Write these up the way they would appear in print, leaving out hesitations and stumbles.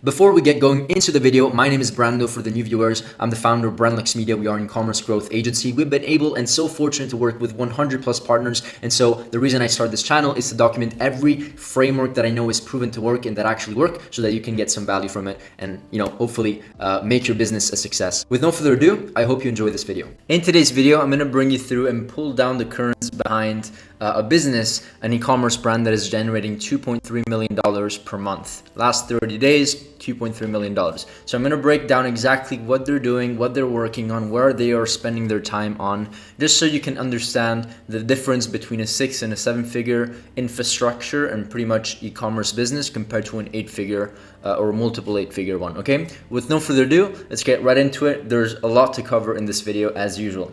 Before we get going into the video, my name is Brando. For the new viewers, I'm the founder of Brandlux Media. We are an e-commerce growth agency. We've been able and so fortunate to work with 100 plus partners. And so the reason I started this channel is to document every framework that I know is proven to work and that actually work, so that you can get some value from it and, hopefully make your business a success. With no further ado, I hope you enjoy this video. In today's video, I'm going to bring you through and pull down the currents behind a business, an e-commerce brand that is generating $2.3 million per month. Last 30 days, $2.3 million. So I'm going to break down exactly what they're doing, what they're working on, where they are spending their time on, just so you can understand the difference between a 6 and a 7-figure infrastructure and pretty much e-commerce business compared to an 8-figure or multiple 8-figure one. Okay, with no further ado, let's get right into it. There's a lot to cover in this video as usual.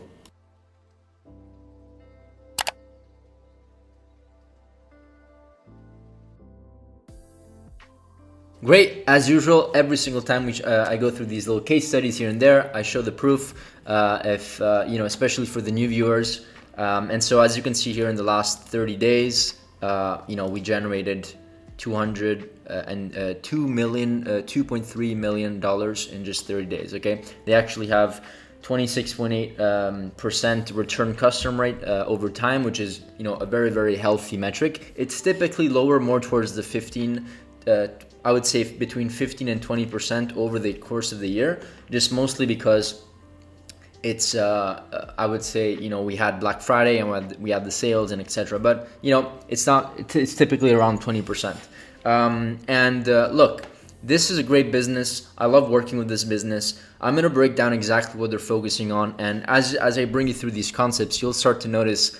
Great, as usual, every single time I go through these little case studies here and there, I show the proof, especially for the new viewers. And so as you can see here in the last 30 days, we generated $2.3 million in just 30 days, okay? They actually have 26.8% return customer rate over time, which is, a very, very healthy metric. It's typically lower, more towards the 15, I would say between 15 and 20% over the course of the year, just mostly because it's, I would say, we had Black Friday and we had the sales and etc. But, it's typically around 20%. Look, this is a great business. I love working with this business. I'm going to break down exactly what they're focusing on. And as I bring you through these concepts, you'll start to notice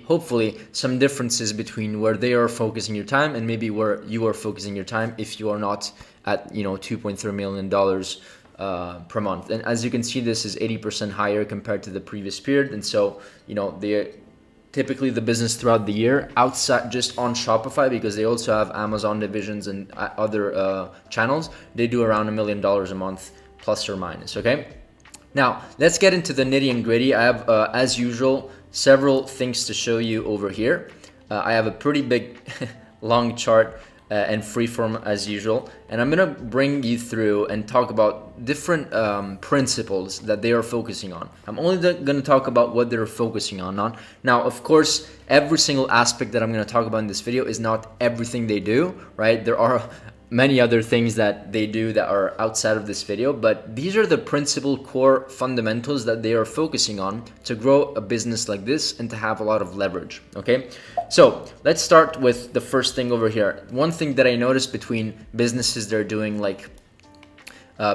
hopefully, some differences between where they are focusing your time and maybe where you are focusing your time if you are not at, $2.3 million per month. And as you can see, this is 80% higher compared to the previous period. And so, typically the business throughout the year outside just on Shopify, because they also have Amazon divisions and other channels, they do around $1 million a month plus or minus. Okay, now let's get into the nitty and gritty. I have as usual several things to show you over here. I have a pretty big long chart and freeform as usual, and I'm gonna bring you through and talk about different principles that they are focusing on. I'm only gonna talk about what they're focusing on. Now, of course, every single aspect that I'm gonna talk about in this video is not everything they do, right? There are many other things that they do that are outside of this video, but these are the principal core fundamentals that they are focusing on to grow a business like this and to have a lot of leverage. Okay, so let's start with the first thing over here. One thing that I noticed between businesses they're doing like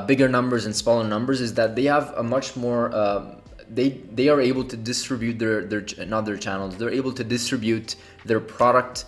bigger numbers and smaller numbers is that they have a much more they are able to distribute their channels. They're able to distribute their products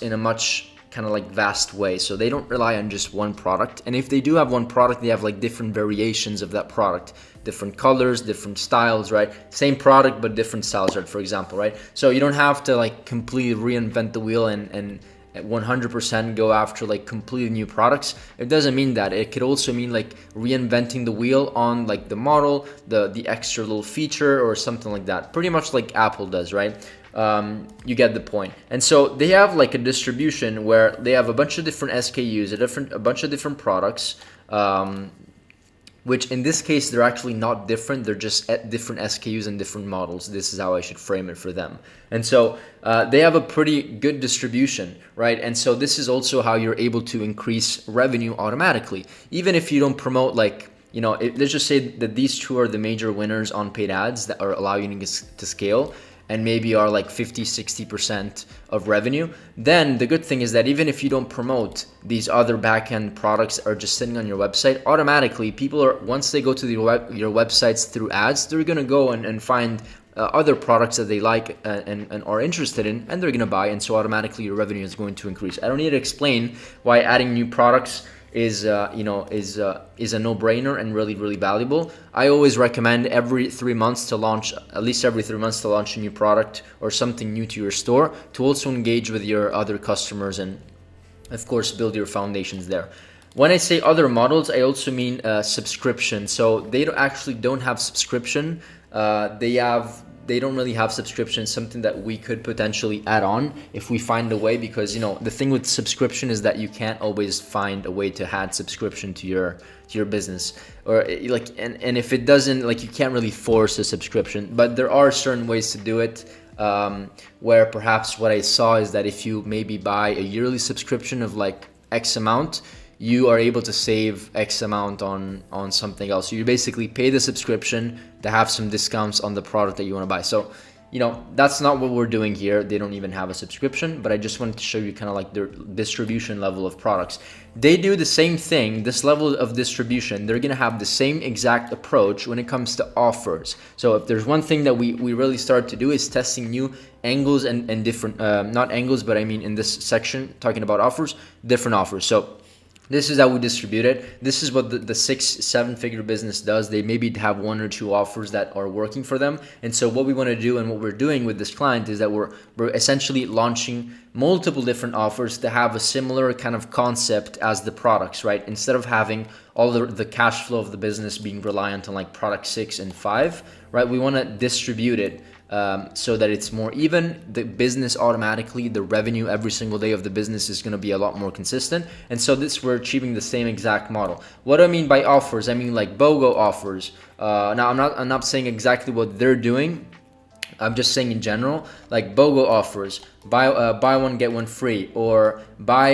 in a much kind of like vast way. So they don't rely on just one product. And if they do have one product, they have like different variations of that product, different colors, different styles, right? Same product, but different styles, right? For example, right? So you don't have to like completely reinvent the wheel and 100% go after like completely new products. It doesn't mean that. It could also mean like reinventing the wheel on like the model, the extra little feature or something like that. Pretty much like Apple does, right? You get the point. And so they have like a distribution where they have a bunch of different SKUs, a bunch of different products, which in this case, they're actually not different. They're just at different SKUs and different models. This is how I should frame it for them. And so they have a pretty good distribution, right? And so this is also how you're able to increase revenue automatically. Even if you don't promote like, let's just say that these two are the major winners on paid ads that are allowing you to scale, and maybe are like 50-60% of revenue, then the good thing is that even if you don't promote, these other back-end products are just sitting on your website. Automatically, people are, once they go to your websites through ads, they're gonna go and find other products that they like and are interested in, and they're gonna buy, and so automatically your revenue is going to increase. I don't need to explain why adding new products is a no-brainer and really, really valuable. I always recommend at least every 3 months to launch a new product or something new to your store, to also engage with your other customers and of course build your foundations there. When I say other models, I also mean subscription. So they actually don't have subscription. They have they don't really have subscription, something that we could potentially add on if we find a way, because the thing with subscription is that you can't always find a way to add subscription to your business, or and if it doesn't, you can't really force a subscription, but there are certain ways to do it. Where perhaps what I saw is that if you maybe buy a yearly subscription of X amount, you are able to save X amount on something else. So you basically pay the subscription to have some discounts on the product that you want to buy. So, that's not what we're doing here. They don't even have a subscription, but I just wanted to show you kind of their distribution level of products. They do the same thing, this level of distribution. They're going to have the same exact approach when it comes to offers. So if there's one thing that we really start to do is testing new angles and different, not angles, but I mean in this section, talking about offers, different offers. So this is how we distribute it. This is what the 6-7 figure business does. They maybe have 1 or 2 offers that are working for them. And so what we want to do and what we're doing with this client is that we're essentially launching multiple different offers to have a similar kind of concept as the products, right? Instead of having all the cash flow of the business being reliant on product 6 and 5, right? We want to distribute it so that it's more even. The business automatically, the revenue every single day of the business is going to be a lot more consistent. And so we're achieving the same exact model. What do I mean by offers? I mean BOGO offers. Now I'm not saying exactly what they're doing. I'm just saying in general, BOGO offers, buy one get one free, or buy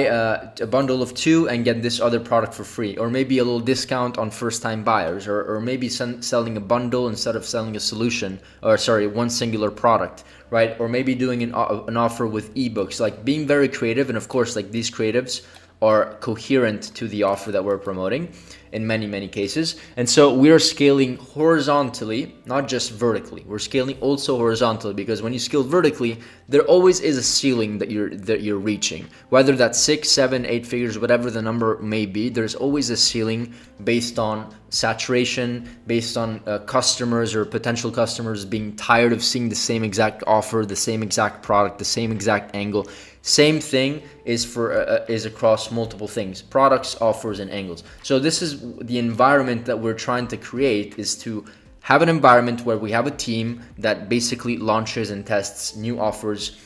a bundle of 2 and get this other product for free, or maybe a little discount on first time buyers, or maybe selling a bundle instead of selling a solution, or one singular product, right? Or maybe doing an offer with ebooks, being very creative. And of course, these creatives are coherent to the offer that we're promoting in many cases. And so we are scaling horizontally, not just vertically. We're scaling also horizontally, because when you scale vertically, there always is a ceiling that you're reaching. Whether that's 6, 7, 8 figures, whatever the number may be, there's always a ceiling based on saturation, based on customers or potential customers being tired of seeing the same exact offer, the same exact product, the same exact angle. Same thing is across multiple things: products, offers, and angles. So this is the environment that we're trying to create, is to have an environment where we have a team that basically launches and tests new offers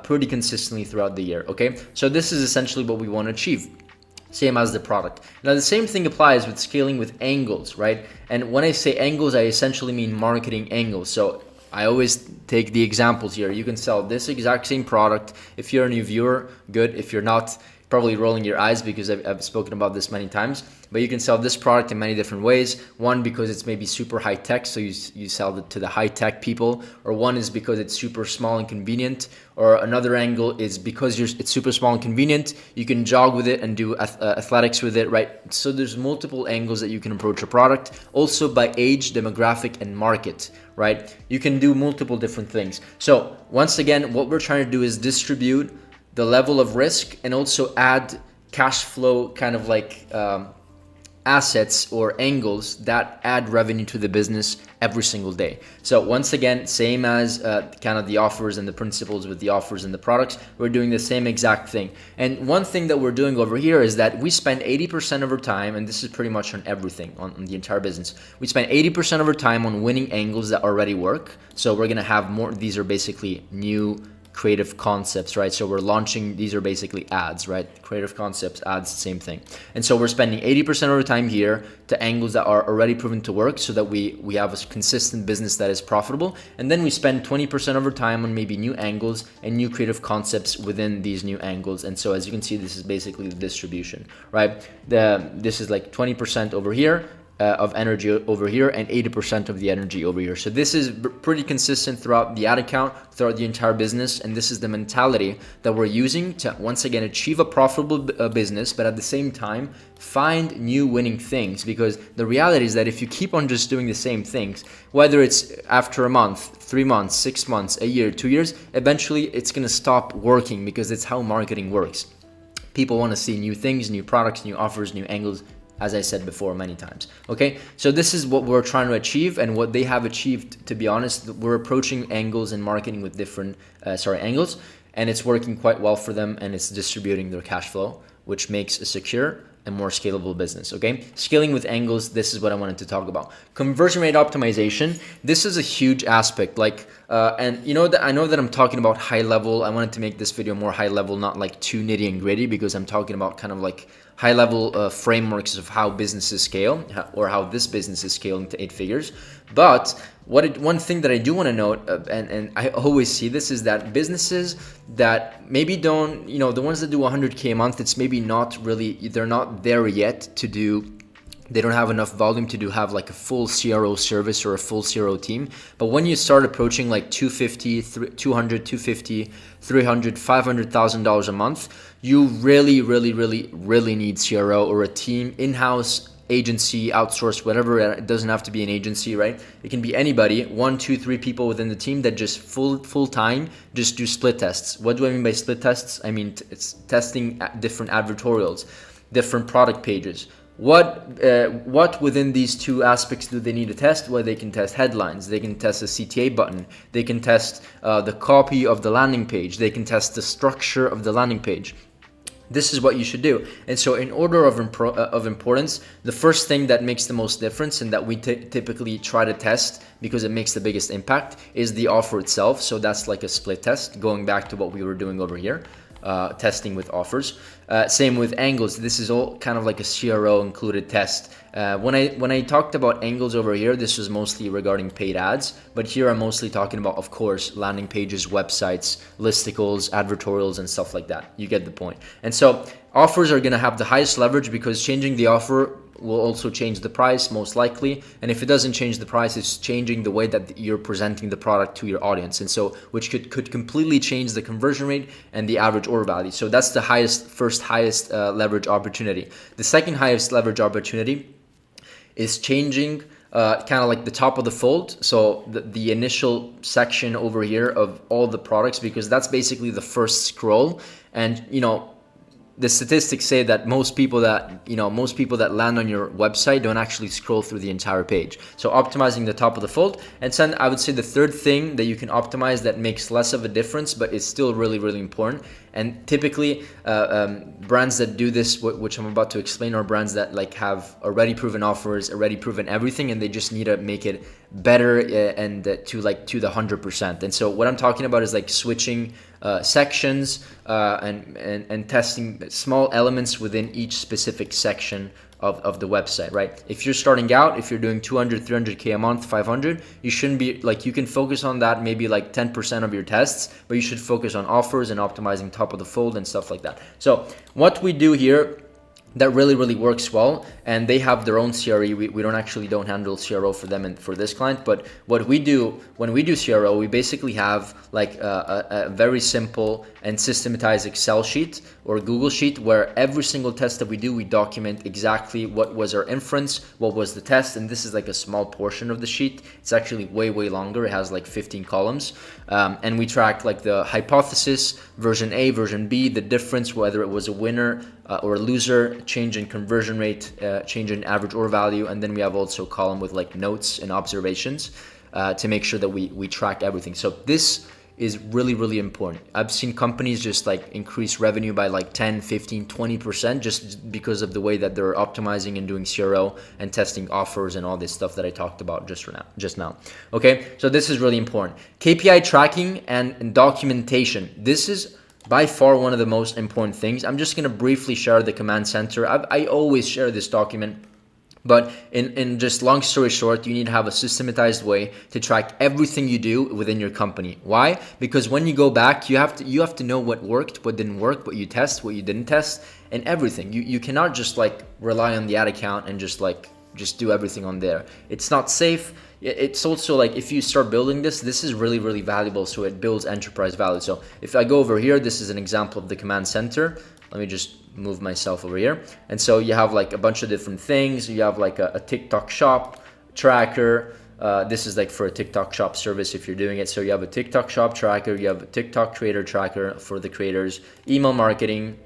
pretty consistently throughout the year. Okay, so this is essentially what we want to achieve. Same as the product. Now the same thing applies with scaling with angles, right? And when I say angles, I essentially mean marketing angles. So I always take the examples here. You can sell this exact same product. If you're a new viewer, good. If you're not, probably rolling your eyes, because I've spoken about this many times. But you can sell this product in many different ways. One, because it's maybe super high tech, so you sell it to the high tech people. Or one is because it's super small and convenient. Or another angle is because it's super small and convenient, you can jog with it and do athletics with it, right? So there's multiple angles that you can approach a product. Also by age, demographic, and market, right? You can do multiple different things. So once again, what we're trying to do is distribute the level of risk and also add cash flow kind of assets or angles that add revenue to the business every single day. So once again, same as kind of the offers and the principles with the offers and the products, we're doing the same exact thing. And one thing that we're doing over here is that we spend 80% of our time, and this is pretty much on everything, on the entire business, we spend 80% of our time on winning angles that already work. So we're gonna have more, these are basically new creative concepts, right? So we're launching, these are basically ads, right? Creative concepts, ads, same thing. And so we're spending 80% of our time here to angles that are already proven to work, so that we have a consistent business that is profitable. And then we spend 20% of our time on maybe new angles and new creative concepts within these new angles. And so as you can see, this is basically the distribution, right? This is 20% over here, of energy over here, and 80% of the energy over here. So this is pretty consistent throughout the ad account, throughout the entire business, and this is the mentality that we're using to once again achieve a profitable business, but at the same time find new winning things. Because the reality is that if you keep on just doing the same things, whether it's after a month, 3 months, 6 months, a year, 2 years, eventually it's going to stop working, because it's how marketing works. People want to see new things, new products, new offers, new angles, as I said before many times. Okay, so this is what we're trying to achieve, and what they have achieved, to be honest. We're approaching angles and marketing with different angles, and it's working quite well for them, and it's distributing their cash flow, which makes a secure a more scalable business. Okay, scaling with angles, this is what I wanted to talk about. Conversion rate optimization, this is a huge aspect. Like and you know that I know that I'm talking about high level. I wanted to make this video more high level, not like too nitty and gritty, because I'm talking about kind of like high level frameworks of how businesses scale, or how this business is scaling to 8 figures. But one thing that I do want to note, and I always see this, is that businesses that maybe don't, you know, the ones that do 100K a month, it's maybe not really, they're not there yet to do, they don't have enough volume to have like a full CRO service or a full CRO team. But when you start approaching like 250, 200, 250, 300, $500,000 a month, you really need CRO or a team, in-house, agency, outsourced, whatever. It doesn't have to be an agency, right? It can be anybody, 1, 2, 3 people within the team that just full time just do split tests. What do I mean by split tests? I mean it's testing different advertorials, different product pages. What within these two aspects do they need to test? Well, they can test headlines, they can test the CTA button, they can test the copy of the landing page, they can test the structure of the landing page. This is what you should do. And so in order of importance, the first thing that makes the most difference and that we typically try to test because it makes the biggest impact is the offer itself. So that's like a split test, going back to what we were doing over here. Testing with offers. Same with angles. This is all kind of like a CRO included test. When I talked about angles over here, this was mostly regarding paid ads, but here I'm mostly talking about, of course, landing pages, websites, listicles, advertorials, and stuff like that. You get the point. And so offers are going to have the highest leverage because changing the offer will also change the price most likely. And if it doesn't change the price, it's changing the way that you're presenting the product to your audience. And so which could completely change the conversion rate and the average order value. So that's the first highest leverage opportunity. The second highest leverage opportunity is changing kind of like the top of the fold. So the initial section over here of all the products, because that's basically the first scroll. And you know, the statistics say that most people that land on your website don't actually scroll through the entire page. So optimizing the top of the fold. And then I would say the third thing that you can optimize that makes less of a difference, but it's still really important. And typically brands that do this, which I'm about to explain, are brands that like have already proven offers, already proven everything, and they just need to make it better and to the 100%. And so what I'm talking about is like switching sections and testing small elements within each specific section of the website, right? If you're starting out, if you're doing 200, 300K a month, 500, you shouldn't be like, you can focus on that maybe like 10% of your tests, but you should focus on offers and optimizing top of the fold and stuff like that. So what we do here that really works well, and they have their own CRE. We don't handle CRO for them and for this client, but what we do when we do CRO, we basically have like a very simple and systematized Excel sheet or Google sheet where every single test that we do, we document exactly what was our inference, what was the test, and this is like a small portion of the sheet. It's actually way longer. It has like 15 columns, and we track like the hypothesis, version A, version B, the difference, whether it was a winner or a loser, change in conversion rate, change in average order value, and then we have also a column with like notes and observations to make sure that we track everything. So this is really important. I've seen companies just like increase revenue by like 10, 15, 20% just because of the way that they're optimizing and doing CRO and testing offers and all this stuff that I talked about just now. Okay, so this is really important. KPI tracking and documentation. This is by far one of the most important things. I'm just going to briefly share the command center. I always share this document, but in just long story short, you need to have a systematized way to track everything you do within your company. Why? Because when you go back, you have to know what worked, what didn't work, what you test, what you didn't test, and everything. You cannot just like rely on the ad account and just do everything on there. It's not safe. It's also like if you start building this is really valuable, so it builds enterprise value. So if I go over here, this is an example of the command center. Let me just move myself over here. And so you have like a bunch of different things. You have like a TikTok shop tracker. This is like for a TikTok shop service if you're doing it. So you have a TikTok shop tracker, you have a TikTok creator tracker for the creators, email marketing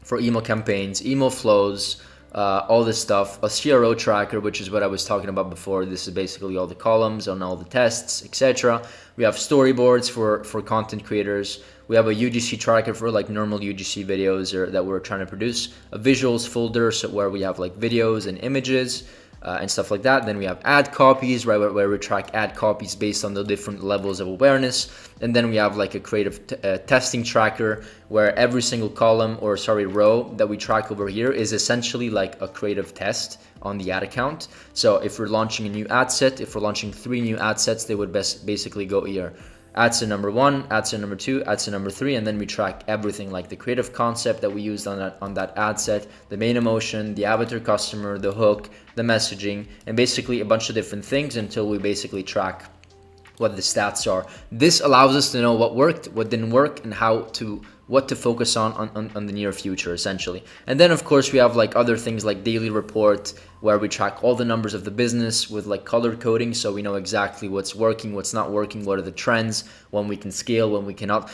for email campaigns, email flows, all this stuff, a CRO tracker, which is what I was talking about before. This is basically all the columns on all the tests, etc. We have storyboards for content creators. We have a UGC tracker for like normal UGC videos or that we're trying to produce, a visuals folder, so where we have like videos and images and stuff like that. Then we have ad copies, right, where we track ad copies based on the different levels of awareness. And then we have like a creative testing tracker where every single column, or sorry, row that we track over here is essentially like a creative test on the ad account. So if we're launching a new ad set, if we're launching 3 new ad sets, they would basically go here. Ad set number 1, ad set number 2, ad set number 3, and then we track everything like the creative concept that we used on that ad set, the main emotion, the avatar customer, the hook, the messaging, and basically a bunch of different things until we basically track what the stats are. This allows us to know what worked, what didn't work, and what to focus on the near future, essentially. And then of course we have like other things like daily report, where we track all the numbers of the business with like color coding, so we know exactly what's working, what's not working, what are the trends, when we can scale, when we cannot.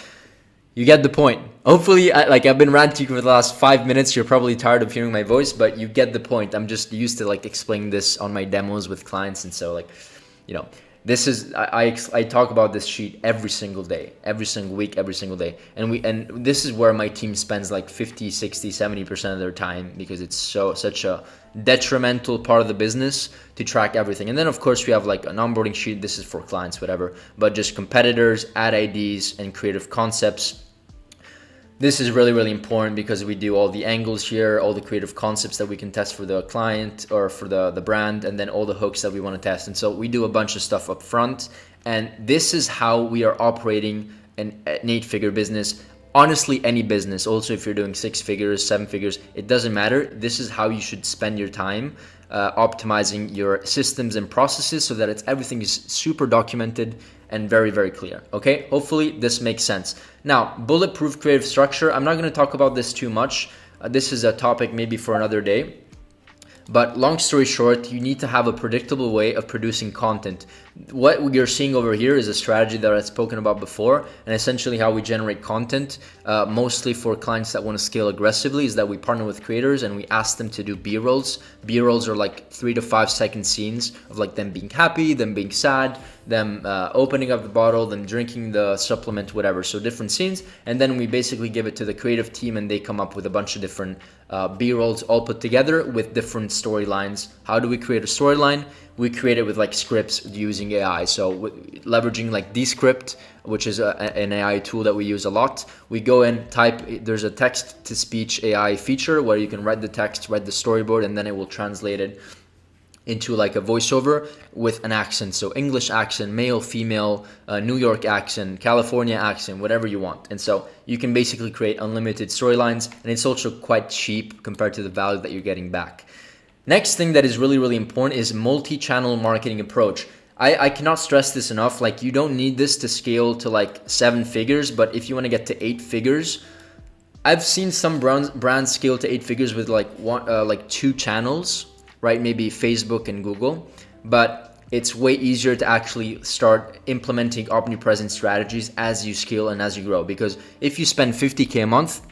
You get the point. Hopefully, I've been ranting for the last 5 minutes. You're probably tired of hearing my voice, but you get the point. I'm just used to like explaining this on my demos with clients, and so like, you know, this is I talk about this sheet every single day, every single week, every single day. And this is where my team spends like 50, 60, 70% of their time, because it's such a detrimental part of the business to track everything. And then of course we have like an onboarding sheet. This is for clients, whatever, but just competitors, ad IDs, and creative concepts. This is really, really important because we do all the angles here, all the creative concepts that we can test for the client or for the brand, and then all the hooks that we want to test. And so we do a bunch of stuff up front. And this is how we are operating an 8-figure business. Honestly, any business, also if you're doing 6 figures, 7 figures, it doesn't matter. This is how you should spend your time optimizing your systems and processes so that everything is super documented and very, very clear. Okay, hopefully this makes sense. Now, bulletproof creative structure, I'm not going to talk about this too much. This is a topic maybe for another day. But long story short, you need to have a predictable way of producing content. What you're seeing over here is a strategy that I've spoken about before, and essentially how we generate content, mostly for clients that want to scale aggressively, is that we partner with creators and we ask them to do B-rolls. B-rolls are like 3 to 5 second scenes of like them being happy, them being sad, them opening up the bottle, them drinking the supplement, whatever. So different scenes, and then we basically give it to the creative team and they come up with a bunch of different B-rolls all put together with different storylines. How do we create a storyline? We create it with like scripts using AI. So leveraging like Descript, which is an AI tool that we use a lot. We go and type, there's a text to speech AI feature where you can write the text, write the storyboard, and then it will translate it into like a voiceover with an accent. So English accent, male, female, New York accent, California accent, whatever you want. And so you can basically create unlimited storylines, and it's also quite cheap compared to the value that you're getting back. Next thing that is really, really important is multi-channel marketing approach. I cannot stress this enough. Like, you don't need this to scale to like 7 figures, but if you want to get to 8 figures, I've seen some brands scale to 8 figures with like 2 channels, right? Maybe Facebook and Google, but it's way easier to actually start implementing omnipresent strategies as you scale and as you grow. Because if you spend 50K a month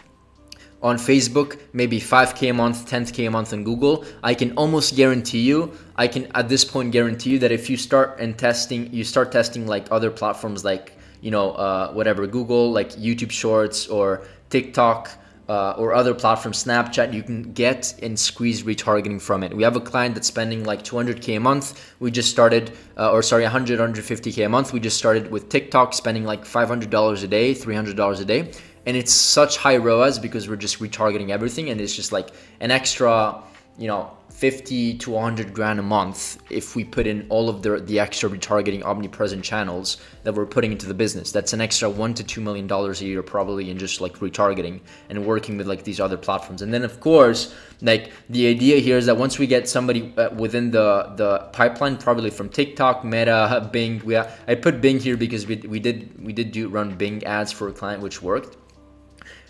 on Facebook, maybe 5K a month, 10K a month on Google, I can almost guarantee you, I can at this point guarantee you that if you start testing like other platforms like, whatever, Google, like YouTube Shorts or TikTok, or other platforms, Snapchat, you can get and squeeze retargeting from it. We have a client that's spending like 200K a month. We just started, 150K a month. We just started with TikTok, spending like $500 a day, $300 a day. And it's such high ROAS because we're just retargeting everything. And it's just like an extra, 50 to 100 grand a month if we put in all of the extra retargeting omnipresent channels that we're putting into the business. That's an extra $1 to $2 million a year probably in just like retargeting and working with like these other platforms. And then of course, like the idea here is that once we get somebody within the pipeline, probably from TikTok, Meta, Bing, I put Bing here because we did run Bing ads for a client, which worked.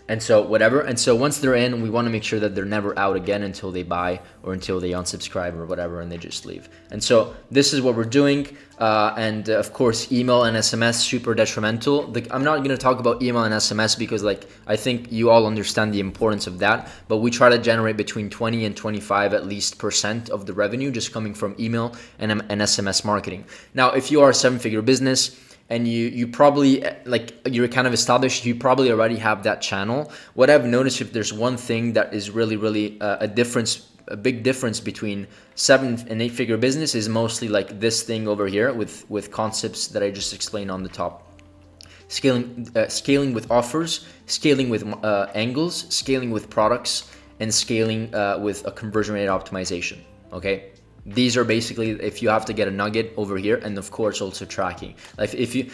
And so whatever. And so once they're in, we want to make sure that they're never out again until they buy or until they unsubscribe or whatever, and they just leave. And so this is what we're doing. And of course, email and SMS, super detrimental. I'm not going to talk about email and SMS because I think you all understand the importance of that. But we try to generate between 20 and 25 at least % of the revenue just coming from email and SMS marketing. Now, if you are a 7-figure business, and you probably like you're kind of established, you probably already have that channel. What I've noticed, if there's one thing that is really a big difference between 7 and 8 figure business, is mostly like this thing over here with concepts that I just explained on the top. Scaling with offers, scaling with angles, scaling with products, and scaling with a conversion rate optimization. Okay, these are basically, if you have to get a nugget over here, and of course also tracking. Like if you,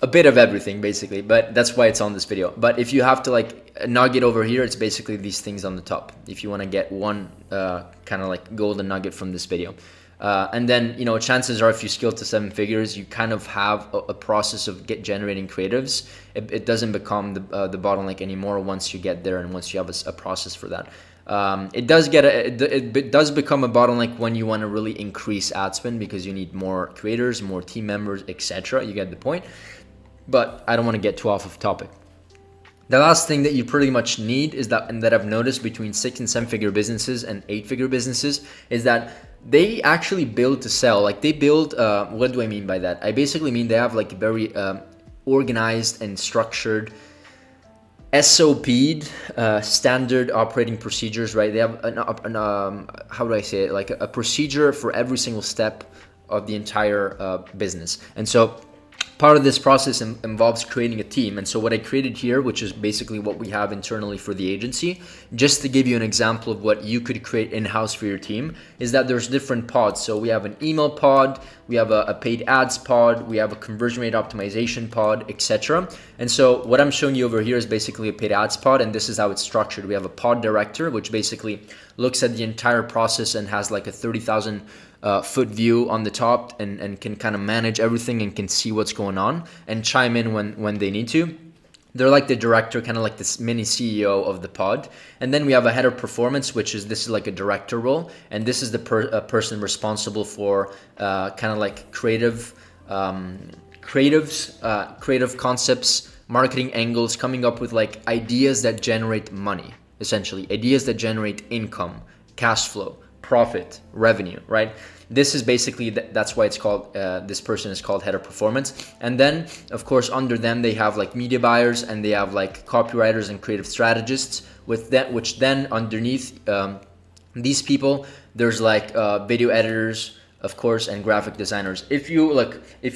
a bit of everything basically, but that's why it's on this video. But if you have to like a nugget over here, it's basically these things on the top. If you want to get one kind of like golden nugget from this video. And then, you know, chances are if you scale to 7 figures, you kind of have a process of generating creatives. It doesn't become the bottleneck anymore once you get there, and once you have a process for that. It does become a bottleneck when you want to really increase ad spend, because you need more creators, more team members, etc. You get the point. But I don't want to get too off of topic. The last thing that you pretty much need is that, and that I've noticed between 6 and 7 figure businesses and 8 figure businesses, is that they actually build to sell. Like they build, what do I mean by that? I basically mean they have like very organized and structured SOP'd standard operating procedures, right? They have how do I say it? Like a procedure for every single step of the entire business. And so part of this process involves creating a team. And so what I created here, which is basically what we have internally for the agency, just to give you an example of what you could create in-house for your team, is that there's different pods. So we have an email pod, we have a paid ads pod, we have a conversion rate optimization pod, etc. And so what I'm showing you over here is basically a paid ads pod, and this is how it's structured. We have a pod director, which basically looks at the entire process and has like a 30,000 foot view on the top, and can kind of manage everything and can see what's going on and chime in when they need to. They're like the director, kind of like this mini CEO of the pod. And then we have a head of performance, which is, this is like a director role, and this is the person responsible for kind of like creative concepts, marketing angles, coming up with like ideas that generate money, essentially ideas that generate income, cash flow, profit, revenue, right? This is basically, that's why it's called, this person is called head of performance. And then of course under them they have like media buyers, and they have like copywriters and creative strategists with that, which then underneath these people there's like video editors, of course, and graphic designers. If you're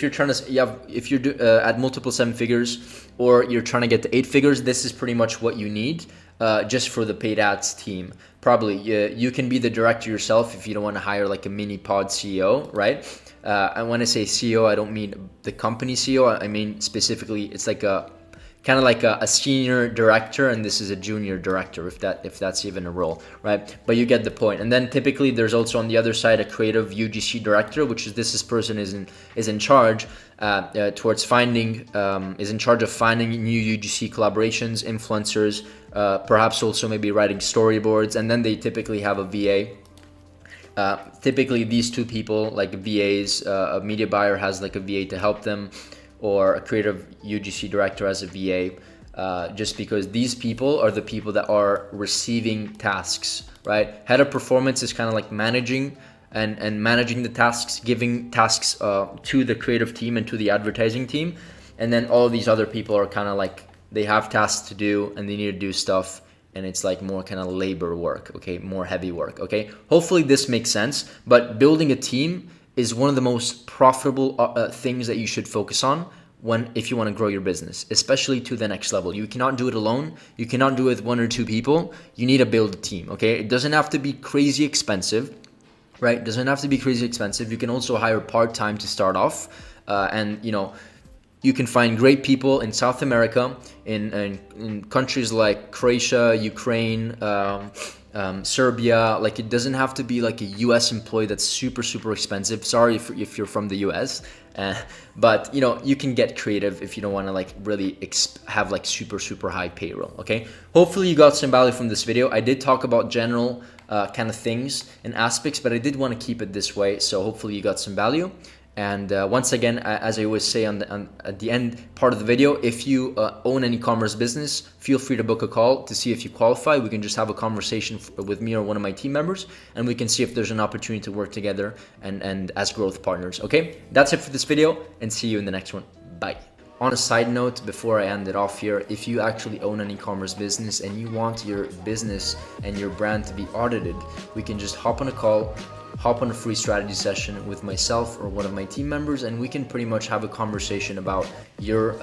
trying to, if you're at multiple 7 figures, or you're trying to get to 8 figures, this is pretty much what you need. Just for the paid ads team. Probably you can be the director yourself if you don't want to hire like a mini pod CEO, right? And when I say CEO, I don't mean the company CEO. I mean specifically, it's like a kind of like a senior director, and this is a junior director, if that's even a role, right? But you get the point. And then typically there's also on the other side a creative UGC director, which is this person is in charge towards finding is in charge of finding new UGC collaborations, influencers, perhaps also maybe writing storyboards. And then they typically have a VA. Typically these two people, like VAs, a media buyer has like a VA to help them, or a creative UGC director as a VA, just because these people are the people that are receiving tasks, right? Head of performance is kind of like managing and managing the tasks, giving tasks to the creative team and to the advertising team. And then all of these other people are kind of like, they have tasks to do and they need to do stuff, and it's like more kind of labor work, okay? More heavy work, okay? Hopefully this makes sense, but building a team is one of the most profitable things that you should focus on if you want to grow your business, especially to the next level. You cannot do it alone. You cannot do it with 1 or 2 people. You need to build a team, okay? It doesn't have to be crazy expensive, right? It doesn't have to be crazy expensive. You can also hire part-time to start off, and you know, you can find great people in South America, in countries like Croatia, Ukraine, Serbia. Like, it doesn't have to be like a US employee that's super expensive. Sorry if you're from the US, but you know, you can get creative if you don't want to like really have like super high payroll. Okay, hopefully you got some value from this video. I did talk about general kind of things and aspects, but I did want to keep it this way, so hopefully you got some value. And once again, as I always say at the end part of the video, if you own an e-commerce business, feel free to book a call to see if you qualify. We can just have a conversation with me or one of my team members, and we can see if there's an opportunity to work together and as growth partners. Okay, that's it for this video, and see you in the next one. Bye. On a side note, before I end it off here, if you actually own an e-commerce business and you want your business and your brand to be audited, we can just hop on a call, hop on a free strategy session with myself or one of my team members, and we can pretty much have a conversation about your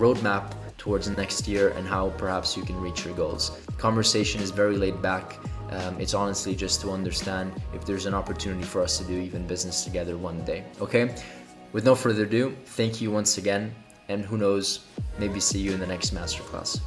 roadmap towards next year and how perhaps you can reach your goals. The conversation is very laid back. It's honestly just to understand if there's an opportunity for us to do even business together one day. Okay? With no further ado, thank you once again, and who knows, maybe see you in the next masterclass.